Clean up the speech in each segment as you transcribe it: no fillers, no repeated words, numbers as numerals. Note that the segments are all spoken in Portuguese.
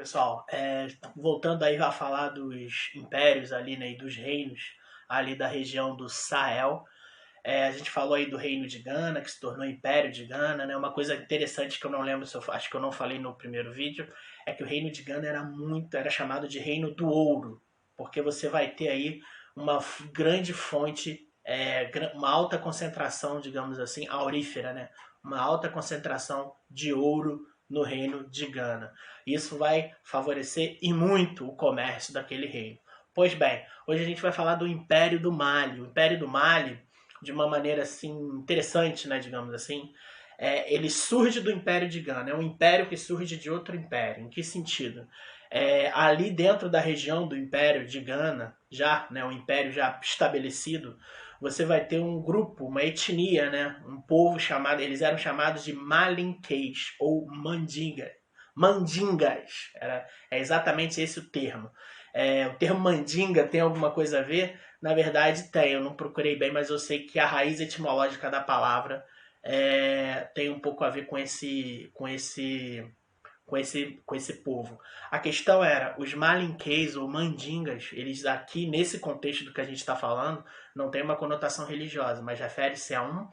Pessoal, voltando aí a falar dos impérios ali, né, e dos reinos ali da região do Sahel, a gente falou aí do reino de Gana, que se tornou Império de Gana, né? Uma coisa interessante que eu não lembro se eu acho que eu não falei no primeiro vídeo é que o reino de Gana era chamado de reino do ouro, porque você vai ter aí uma grande fonte, uma alta concentração, digamos assim, aurífera, né? Uma alta concentração de ouro no reino de Gana. Isso vai favorecer e muito o comércio daquele reino. Pois bem, hoje a gente vai falar do Império do Mali. O Império do Mali, de uma maneira assim interessante, né, digamos assim, ele surge do Império de Gana. É um império que surge de outro império. Em que sentido? Ali dentro da região do Império de Gana, já, né, um império já estabelecido, você vai ter um grupo, uma etnia, né, um povo chamado, eles eram chamados de Malinquês ou Mandingas. Mandingas, é exatamente esse o termo. O termo mandinga tem alguma coisa a ver? Na verdade tem, eu não procurei bem, mas eu sei que a raiz etimológica da palavra tem um pouco a ver com esse povo. A questão era, os malinquês ou mandingas, eles aqui, nesse contexto do que a gente está falando, não tem uma conotação religiosa, mas refere-se a um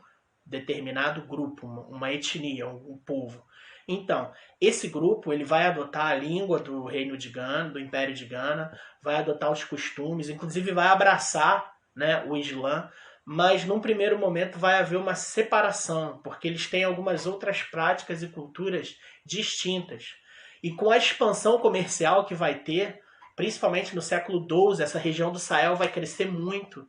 determinado grupo, uma etnia, um povo. Então, esse grupo ele vai adotar a língua do reino de Gana, do Império de Gana, vai adotar os costumes, inclusive vai abraçar, né, o Islã, mas num primeiro momento vai haver uma separação, porque eles têm algumas outras práticas e culturas distintas. E com a expansão comercial que vai ter, principalmente no século XII, essa região do Sahel vai crescer muito.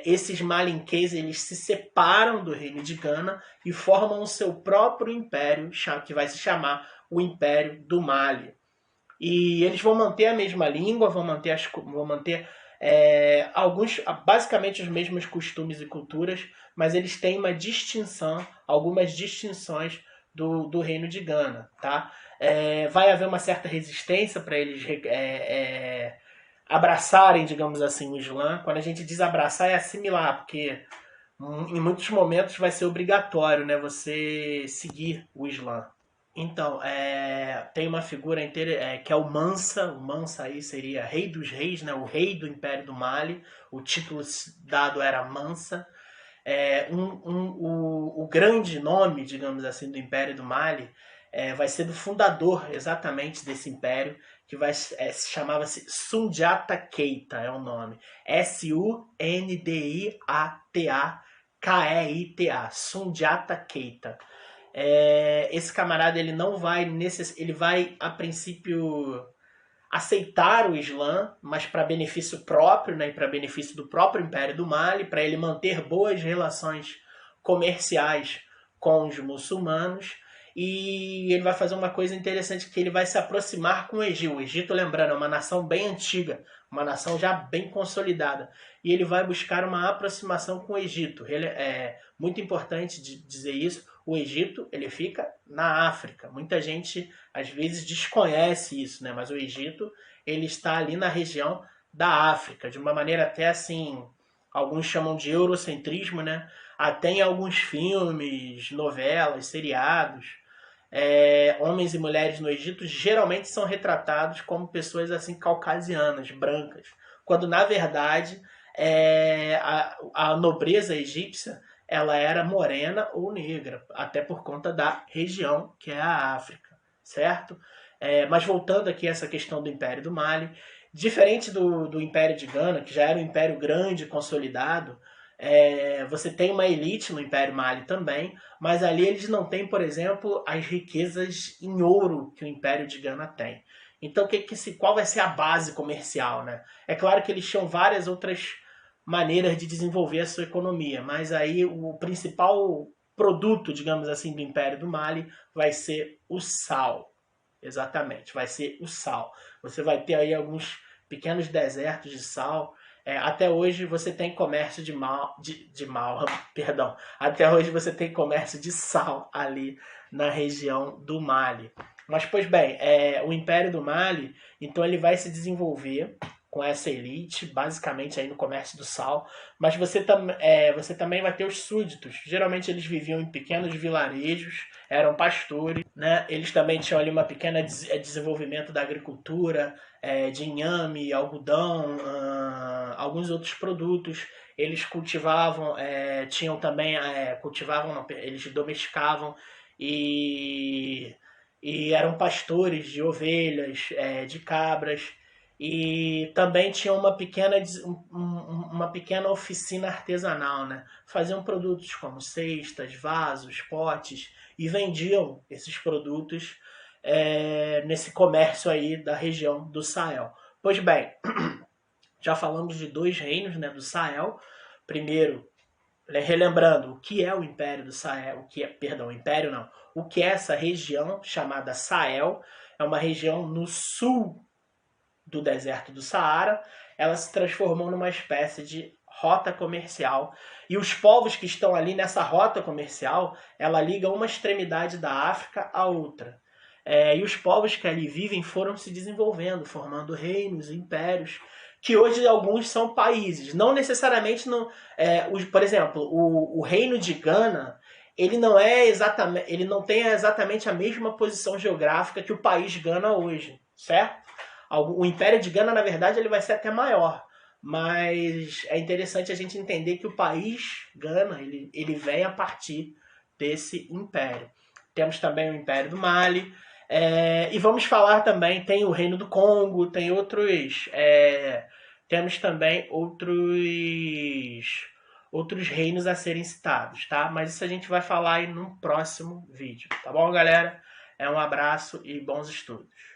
Esses malinquês eles se separam do reino de Gana e formam o seu próprio império, que vai se chamar o Império do Mali. E eles vão manter a mesma língua, vão manter basicamente os mesmos costumes e culturas, mas eles têm algumas distinções do reino de Gana, tá? Vai haver uma certa resistência para eles abraçarem, digamos assim, o Islã. Quando a gente diz abraçar é assimilar, porque em muitos momentos vai ser obrigatório, né, você seguir o Islã. Então, tem uma figura que é o Mansa. O Mansa aí seria Rei dos Reis, né? O rei do Império do Mali. O título dado era Mansa. O grande nome, digamos assim, do Império do Mali vai ser do fundador exatamente desse império, que chamava-se Sundiata Keita, é o nome. Sundiata Keita. Sundiata Keita. Esse camarada ele não vai ele vai a princípio aceitar o Islã, mas para benefício próprio, né, e para benefício do próprio Império do Mali, para ele manter boas relações comerciais com os muçulmanos. E ele vai fazer uma coisa interessante, que ele vai se aproximar com o Egito. O Egito, lembrando, é uma nação bem antiga, uma nação já bem consolidada. E ele vai buscar uma aproximação com o Egito. É muito importante dizer isso. O Egito ele fica na África. Muita gente às vezes desconhece isso, né? Mas o Egito ele está ali na região da África, de uma maneira até assim, alguns chamam de eurocentrismo, né? Até em alguns filmes, novelas, seriados, homens e mulheres no Egito geralmente são retratados como pessoas assim caucasianas, brancas, quando na verdade a nobreza egípcia ela era morena ou negra, até por conta da região que é a África, certo? Mas voltando aqui a essa questão do Império do Mali, diferente do Império de Gana, que já era um império grande, consolidado, você tem uma elite no Império Mali também, mas ali eles não têm, por exemplo, as riquezas em ouro que o Império de Gana tem. Então, qual vai ser a base comercial, né? É claro que eles tinham várias outras maneiras de desenvolver a sua economia, mas aí o principal produto, digamos assim, do Império do Mali vai ser o sal. Exatamente, vai ser o sal. Você vai ter aí alguns pequenos desertos de sal. Até hoje você tem comércio de mal, perdão. Até hoje você tem comércio de sal ali na região do Mali. Mas, pois bem, o Império do Mali, então ele vai se desenvolver com essa elite, basicamente aí no comércio do sal, mas você também vai ter os súditos. Geralmente eles viviam em pequenos vilarejos, eram pastores, né? Eles também tinham ali uma pequena desenvolvimento da agricultura, de inhame, algodão, alguns outros produtos. Eles cultivavam, tinham também, cultivavam, não, eles domesticavam e, e eram pastores de ovelhas, de cabras. E também tinha uma pequena oficina artesanal, né? Faziam produtos como cestas, vasos, potes e vendiam esses produtos nesse comércio aí da região do Sahel. Pois bem, já falamos de dois reinos, né, do Sahel. Primeiro, relembrando o que é o Império do Sahel, o Império não, o que é essa região chamada Sahel, é uma região no sul do deserto do Saara. Ela se transformou numa espécie de rota comercial, e os povos que estão ali nessa rota comercial, ela liga uma extremidade da África à outra. E os povos que ali vivem foram se desenvolvendo, formando reinos, impérios, que hoje alguns são países. Não necessariamente, por exemplo, o reino de Gana, ele não tem exatamente a mesma posição geográfica que o país Gana hoje, certo? O Império de Gana, na verdade, ele vai ser até maior. Mas é interessante a gente entender que o país Gana, ele vem a partir desse império. Temos também o Império do Mali. E vamos falar também, tem o Reino do Congo, tem outros... temos também outros reinos a serem citados, tá? Mas isso a gente vai falar aí num próximo vídeo, tá bom, galera? Um abraço e bons estudos.